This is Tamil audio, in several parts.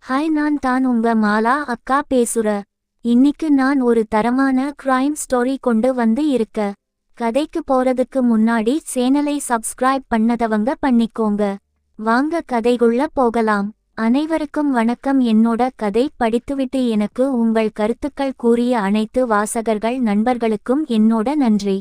ஹாய், நான் தான் உங்க மாலா அக்கா பேசுற. இன்னிக்கு நான் ஒரு தரமான கிரைம் ஸ்டோரி கொண்டு வந்து இருக்க. கதைக்கு போறதுக்கு முன்னாடி சேனலை சப்ஸ்கிரைப் பண்ணதவங்க பண்ணிக்கோங்க. வாங்க கதைக்குள்ள போகலாம். அனைவருக்கும் வணக்கம். என்னோட கதை படித்துவிட்டு எனக்கு உங்கள் கருத்துக்கள் கூறிய அனைத்து வாசகர்கள் நண்பர்களுக்கும் என்னோட நன்றி.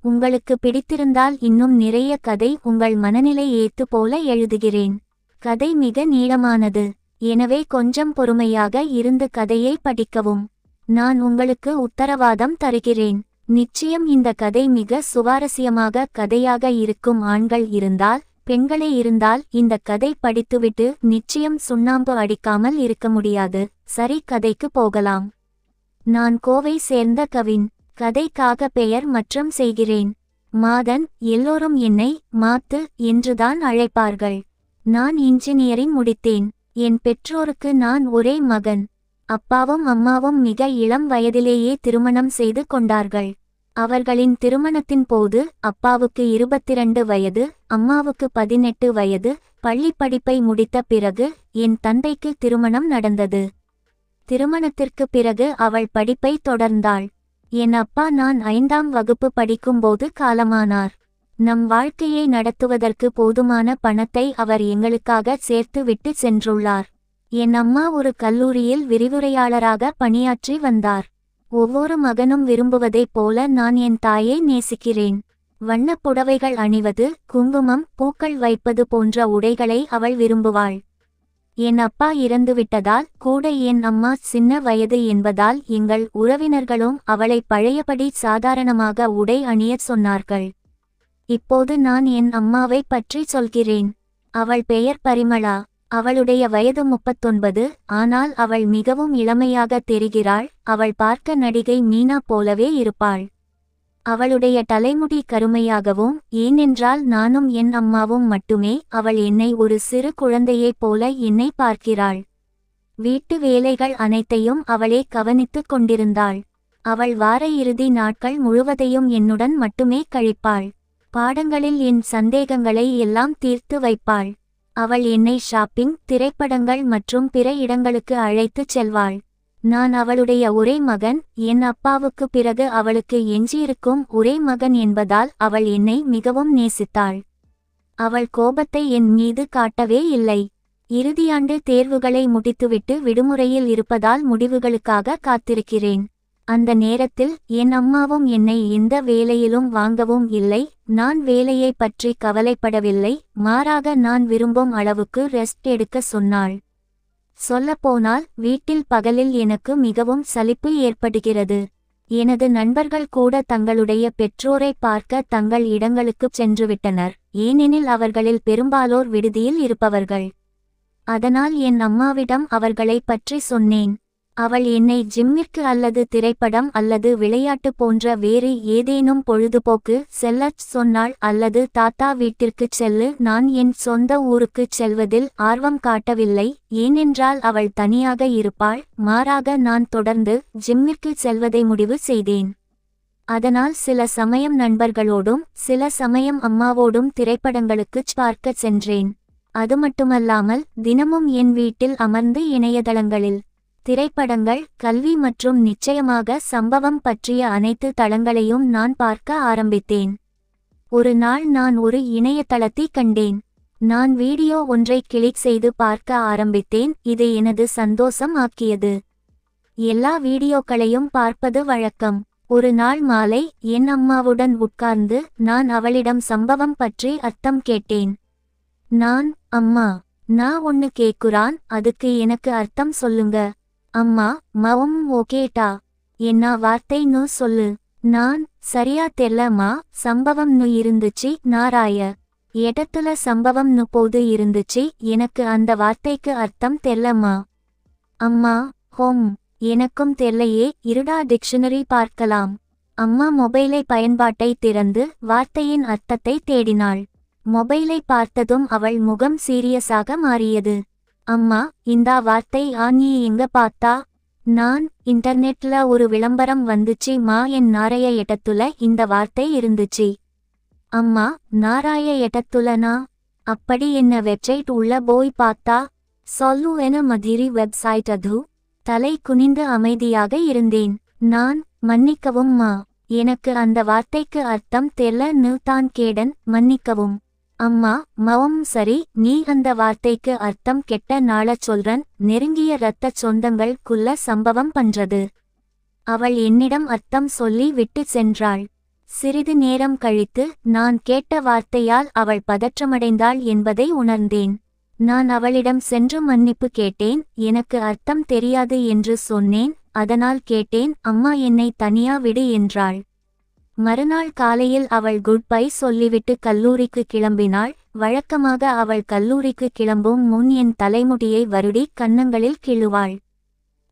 உங்களுக்கு பிடித்திருந்தால் இன்னும் நிறைய கதை உங்கள் மனநிலை ஏத்து போல எழுதுகிறேன். கதை மிக நீளமானது, எனவே கொஞ்சம் பொறுமையாக இருந்து கதையை படிக்கவும். நான் உங்களுக்கு உத்தரவாதம் தருகிறேன், நிச்சயம் இந்த கதை மிக சுவாரஸ்யமாக கதையாக இருக்கும். ஆண்கள் இருந்தால் பெண்களே இருந்தால் இந்த கதை படித்துவிட்டு நிச்சயம் சுண்ணாம்பு அடிக்காமல் இருக்க முடியாது. சரி, கதைக்கு போகலாம். நான் கோவை சேர்ந்த கவின். கதைக்காக பெயர் மற்றும் செய்கிறேன். மாதன். எல்லோரும் என்னை மாத்து என்றுதான் அழைப்பார்கள். நான் இன்ஜினியரிங் முடித்தேன். என் பெற்றோருக்கு நான் ஒரே மகன். அப்பாவும் அம்மாவும் மிக இளம் வயதிலேயே திருமணம் செய்து கொண்டார்கள். அவர்களின் திருமணத்தின் போது அப்பாவுக்கு 22 வயது, அம்மாவுக்கு 18 வயது. பள்ளி படிப்பை முடித்த பிறகு என் தந்தைக்கு திருமணம் நடந்தது. திருமணத்திற்கு பிறகு அவள் படிப்பை தொடர்ந்தாள். என் அப்பா நான் 5ஆம் வகுப்பு படிக்கும்போது காலமானார். நம் வாழ்க்கையை நடத்துவதற்கு போதுமான பணத்தை அவர் எங்களுக்காக சேர்த்து விட்டு சென்றுள்ளார். என் அம்மா ஒரு கல்லூரியில் விரிவுரையாளராக பணியாற்றி வந்தார். ஒவ்வொரு மகனும் விரும்புவதைப் போல நான் என் தாயை நேசிக்கிறேன். வண்ணப் புடவைகள் அணிவது, குங்குமம், பூக்கள் வைப்பது போன்ற உடைகளை அவள் விரும்புவாள். என் அப்பா இறந்துவிட்டதால் கூட என் அம்மா சின்ன வயது என்பதால் எங்கள் உறவினர்களும் அவளை பழையபடி சாதாரணமாக உடை அணியச் சொன்னார்கள். இப்போது நான் என் அம்மாவை பற்றி சொல்கிறேன். அவள் பெயர் பரிமளா. அவளுடைய வயது 39, ஆனால் அவள் மிகவும் இளமையாக தெரிகிறாள். அவள் பார்க்க நடிகை மீனா போலவே இருப்பாள். அவளுடைய தலைமுடி கருமையாகவும், ஏனென்றால் நானும் என் அம்மாவும் மட்டுமே, அவள் என்னை ஒரு சிறு குழந்தையைப் போல என்னை பார்க்கிறாள். வீட்டு வேலைகள் அனைத்தையும் அவளே கவனித்துக் கொண்டிருந்தாள். அவள் வார இறுதி நாட்கள் முழுவதையும் என்னுடன் மட்டுமே கழிப்பாள். பாடங்களில் என் சந்தேகங்களை எல்லாம் தீர்த்து வைப்பாள். அவள் என்னை ஷாப்பிங், திரைப்படங்கள் மற்றும் பிற இடங்களுக்கு அழைத்துச் செல்வாள். நான் அவளுடைய ஒரே மகன். என் அப்பாவுக்கு பிறகு அவளுக்கு எஞ்சியிருக்கும் ஒரே மகன் என்பதால் அவள் என்னை மிகவும் நேசித்தாள். அவள் கோபத்தை என் மீது காட்டவே இல்லை. இறுதியாண்டு தேர்வுகளை முடித்துவிட்டு விடுமுறையில் இருப்பதால் முடிவுகளுக்காக காத்திருக்கிறேன். அந்த நேரத்தில் என் அம்மாவும் என்னை எந்த வேலையிலும் வாங்கவும் இல்லை. நான் வேலையை பற்றி கவலைப்படவில்லை. மாறாக நான் விரும்பும் அளவுக்கு ரெஸ்ட் எடுக்க சொன்னாள். சொல்லப்போனால் வீட்டில் பகலில் எனக்கு மிகவும் சலிப்பு ஏற்படுகிறது. எனது நண்பர்கள் கூட தங்களுடைய பெற்றோரை பார்க்க தங்கள் இடங்களுக்குச் சென்றுவிட்டனர், ஏனெனில் அவர்களில் பெரும்பாலோர் விடுதியில் இருப்பவர்கள். அதனால் என் அம்மாவிடம் அவர்களை பற்றி சொன்னேன். அவள் என்னை ஜிம்மிற்கு அல்லது திரைப்படம் அல்லது விளையாட்டு போன்ற வேறு ஏதேனும் பொழுதுபோக்கு செல்லச் சொன்னாள். அல்லது தாத்தா வீட்டிற்குச் செல்லு. நான் என் சொந்த ஊருக்குச் செல்வதில் ஆர்வம் காட்டவில்லை, ஏனென்றால் அவள் தனியாக இருப்பாள். மாறாக நான் தொடர்ந்து ஜிம்மிற்கு செல்வதை முடிவு செய்தேன். அதனால் சில சமயம் நண்பர்களோடும் சில சமயம் அம்மாவோடும் திரைப்படங்களுக்குச் பார்க்கச் சென்றேன். அது மட்டுமல்லாமல் தினமும் என் வீட்டில் அமர்ந்து இணையதளங்களில் திரைப்படங்கள், கல்வி மற்றும் நிச்சயமாக சம்பவம் பற்றிய அனைத்து தளங்களையும் நான் பார்க்க ஆரம்பித்தேன். ஒரு நாள் நான் ஒரு இணையதளத்தை கண்டேன். நான் வீடியோ ஒன்றை கிளிக் செய்து பார்க்க ஆரம்பித்தேன். இது எனது சந்தோஷம் ஆக்கியது. எல்லா வீடியோக்களையும் பார்ப்பது வழக்கம். ஒரு நாள் மாலை என் அம்மாவுடன் உட்கார்ந்து நான் அவளிடம் சம்பவம் பற்றி அர்த்தம் கேட்டேன். அம்மா, நான் ஒன்னு கேக்குறான், அதுக்கு எனக்கு அர்த்தம் சொல்லுங்க. அம்மா, மவும் ஓகேட்டா, என்ன வார்த்தைன்னு சொல்லு. நான், சரியா தெரியலம்மா, சம்பவம்னு இருந்துச்சு. நாராய இடத்துல சம்பவம்னு போது இருந்துச்சு. எனக்கு அந்த வார்த்தைக்கு அர்த்தம் தெரியலம்மா. அம்மா, ஹோம், எனக்கும் தெரியலையே, இருடா டிக்ஷனரி பார்க்கலாம். அம்மா மொபைலை பயன்பாட்டை திறந்து வார்த்தையின் அர்த்தத்தை தேடினாள். மொபைலை பார்த்ததும் அவள் முகம் சீரியஸாக மாறியது. அம்மா, இந்த வார்த்தை நீ எங்க பார்த்தா? நான், இன்டர்நெட்ல ஒரு விளம்பரம் வந்துச்சு மா. என் நாரைய இடத்துல இந்த வார்த்தை இருந்துச்சு. அம்மா, நாராய இடத்துலனா? அப்படி என்ன வெப்சைட் உள்ள போய் பார்த்தா? சொல்லு என மதிரி வெப்சைட் அது. தலை குனிந்து அமைதியாக இருந்தேன். நான், மன்னிக்கவும் மா. எனக்கு அந்த வார்த்தைக்கு அர்த்தம் தெரியலன்னு தான் கேடன். மன்னிக்கவும் அம்மா. மவம் சரி, நீ அந்த வார்த்தைக்கு அர்த்தம் கெட்ட நாளச் சொல்றன். நெருங்கிய இரத்த சொந்தங்கள் குள்ள சம்பவம் பண்றது. அவள் என்னிடம் அர்த்தம் சொல்லி விட்டு சென்றாள். சிறிது நேரம் கழித்து நான் கேட்ட வார்த்தையால் அவள் பதற்றமடைந்தாள் என்பதை உணர்ந்தேன். நான் அவளிடம் சென்று மன்னிப்பு கேட்டேன். எனக்கு அர்த்தம் தெரியாது என்று சொன்னேன். அதனால் கேட்டேன். அம்மா என்னை தனியா விடு என்றாள். மறுநாள் காலையில் அவள் குட் பை சொல்லிவிட்டு கல்லூரிக்கு கிளம்பினாள். வழக்கமாக அவள் கல்லூரிக்கு கிளம்பும் முன் என் தலைமுடியை வருடி கன்னங்களில் கிள்ளுவாள்.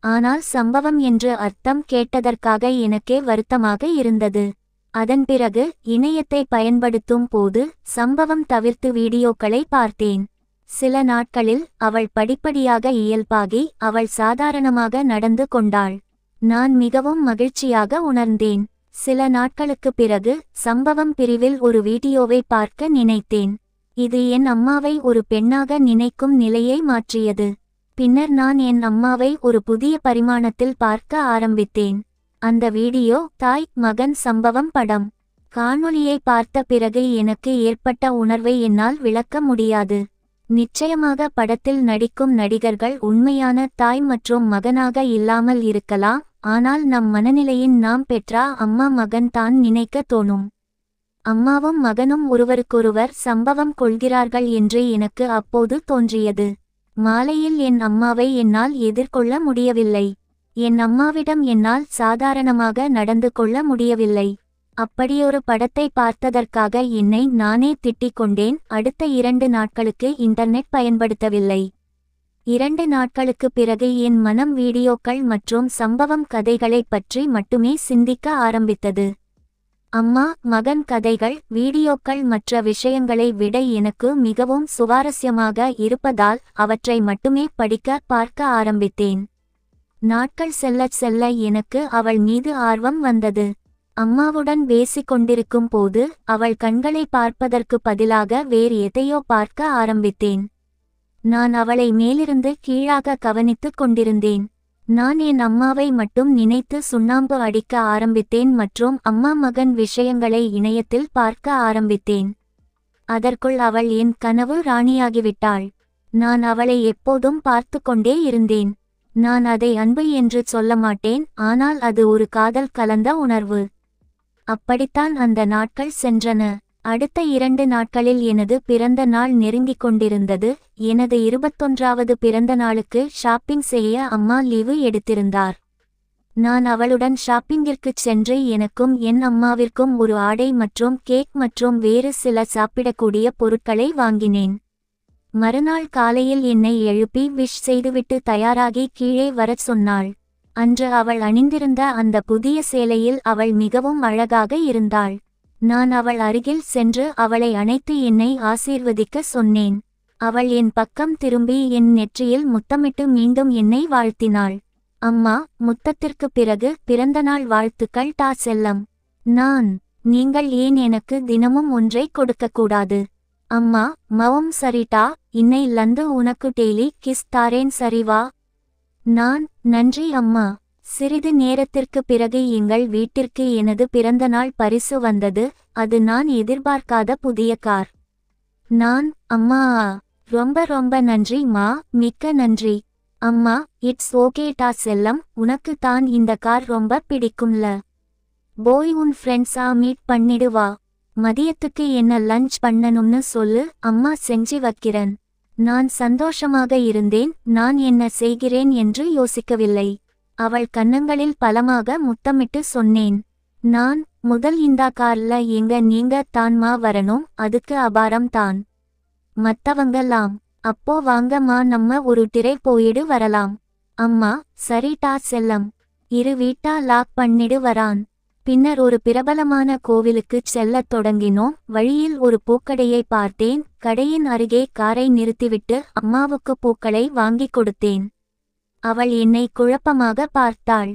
ஆனால் சம்பவம் என்று அர்த்தம் கேட்டதற்காக எனக்கே வருத்தமாக இருந்தது. அதன் பிறகு இணையத்தை பயன்படுத்தும் போது சம்பவம் தவிர்த்து வீடியோக்களை பார்த்தேன். சில நாட்களில் அவள் படிப்படியாக இயல்பாகி அவள் சாதாரணமாக நடந்து கொண்டாள். நான் மிகவும் மகிழ்ச்சியாக உணர்ந்தேன். சில நாட்களுக்கு பிறகு சம்பவம் பிரிவில் ஒரு வீடியோவை பார்க்க நினைத்தேன். இது என் அம்மாவை ஒரு பெண்ணாக நினைக்கும் நிலையை மாற்றியது. பின்னர் நான் என் அம்மாவை ஒரு புதிய பரிமாணத்தில் பார்க்க ஆரம்பித்தேன். அந்த வீடியோ தாய் மகன் சம்பவம் படம். காணொளியை பார்த்த பிறகு எனக்கு ஏற்பட்ட உணர்வை என்னால் விளக்க முடியாது. நிச்சயமாக படத்தில் நடிக்கும் நடிகர்கள் உண்மையான தாய் மற்றும் மகனாக இல்லாமல் இருக்கலாம். ஆனால் நம் மனநிலையின் நாம் பெற்ற அம்மா மகன் தான் நினைக்க தோணும். அம்மாவும் மகனும் ஒருவருக்கொருவர் சம்பவம் கொள்கிறார்கள் என்று எனக்கு அப்போது தோன்றியது. மாலையில் என் அம்மாவை என்னால் எதிர்கொள்ள முடியவில்லை. என் அம்மாவிடம் என்னால் சாதாரணமாக நடந்து கொள்ள முடியவில்லை. அப்படியொரு படத்தை பார்த்ததற்காக என்னை நானே திட்டிக் கொண்டேன். அடுத்த 2 நாட்களுக்கு இன்டர்நெட் பயன்படுத்தவில்லை. 2 நாட்களுக்கு பிறகு என் மனம் வீடியோக்கள் மற்றும் சம்பவம் கதைகளைப் பற்றி மட்டுமே சிந்திக்க ஆரம்பித்தது. அம்மா மகன் கதைகள் வீடியோக்கள் மற்ற விஷயங்களை விட எனக்கு மிகவும் சுவாரஸ்யமாக இருப்பதால் அவற்றை மட்டுமே படிக்க பார்க்க ஆரம்பித்தேன். நாட்கள் செல்லச் செல்ல எனக்கு அவள் மீது ஆர்வம் வந்தது. அம்மாவுடன் பேசிக்கொண்டிருக்கும் போது அவள் கண்களை பார்ப்பதற்கு பதிலாக வேறு எதையோ பார்க்க ஆரம்பித்தேன். நான் அவளை மேலிருந்து கீழாக கவனித்துக் கொண்டிருந்தேன். நான் என் அம்மாவை மட்டும் நினைத்து சுண்ணாம்பு அடிக்க ஆரம்பித்தேன் மற்றும் அம்மா மகன் விஷயங்களை இணையத்தில் பார்க்க ஆரம்பித்தேன். அதற்குள் அவள் என் கனவு ராணியாகிவிட்டாள். நான் அவளை எப்போதும் பார்த்து கொண்டே இருந்தேன். நான் அதை அன்பு என்று சொல்ல மாட்டேன், ஆனால் அது ஒரு காதல் கலந்த உணர்வு. அப்படித்தான் அந்த நாட்கள் சென்றன. அடுத்த 2 நாட்களில் எனது பிறந்த நாள் நெருங்கிக் கொண்டிருந்தது. எனது 21வது பிறந்த நாளுக்கு ஷாப்பிங் செய்ய அம்மா லீவு எடுத்திருந்தார். நான் அவளுடன் ஷாப்பிங்கிற்குச் சென்று எனக்கும் என் அம்மாவிற்கும் ஒரு ஆடை மற்றும் கேக் மற்றும் வேறு சில சாப்பிடக்கூடிய பொருட்களை வாங்கினேன். மறுநாள் காலையில் என்னை எழுப்பி விஷ் செய்துவிட்டு தயாராகி கீழே வரச் சொன்னாள். அன்று அவள் அணிந்திருந்த அந்த புதிய சேலையில் அவள் மிகவும் அழகாக இருந்தாள். நான் அவள் அருகில் சென்று அவளை அணைத்து என்னை ஆசீர்வதிக்க சொன்னேன். அவள் என் பக்கம் திரும்பி என் நெற்றியில் முத்தமிட்டு மீண்டும் என்னை வாழ்த்தினாள். அம்மா, முத்தத்திற்கு பிறகு பிறந்தநாள் வாழ்த்துக்கள் டா செல்லம். நான், நீங்கள் ஏன் எனக்கு தினமும் ஒன்றை கொடுக்கக்கூடாது? அம்மா, மவும் சரிட்டா, இன்னை லந்து உனக்கு டெய்லி கிஸ் தாரேன் சரிவா? நான், நன்றி அம்மா. சிறிது நேரத்திற்கு பிறகு எங்கள் வீட்டிற்கு எனது பிறந்தநாள் பரிசு வந்தது. அது நான் எதிர்பார்க்காத புதிய கார். நான், அம்மா ரொம்ப ரொம்ப நன்றி மா, மிக்க நன்றி. அம்மா, இட்ஸ் ஓகே டா செல்லம், உனக்கு தான் இந்த கார் ரொம்ப பிடிக்கும்ல. போய் உன் ஃப்ரெண்ட்ஸா மீட் பண்ணிடு வா. மதியத்துக்கு என்ன லஞ்ச் பண்ணணும்னு சொல்லு, அம்மா செஞ்சு வைக்கிறேன். நான் சந்தோஷமாக இருந்தேன். நான் என்ன செய்கிறேன் என்று யோசிக்கவில்லை. அவள் கன்னங்களில் பலமாக முத்தமிட்டு சொன்னேன். நான், முதல் இந்த கார்ல எங்க நீங்க தான்மா வரணும், அதுக்கு அபாரம் தான். மத்தவங்கலாம், அப்போ வாங்கம்மா நம்ம ஒரு டிரை போயிடு வரலாம். அம்மா, சரிட்டா செல்லம். இரு வீட்டா லாக் பண்ணிடு வரான். பின்னர் ஒரு பிரபலமான கோவிலுக்குச் செல்லத் தொடங்கினோம். வழியில் ஒரு பூக்கடையை பார்த்தேன். கடையின் அருகே காரை நிறுத்திவிட்டு அம்மாவுக்கு பூக்களை வாங்கிக் கொடுத்தேன். அவள் என்னை குழப்பமாக பார்த்தாள்.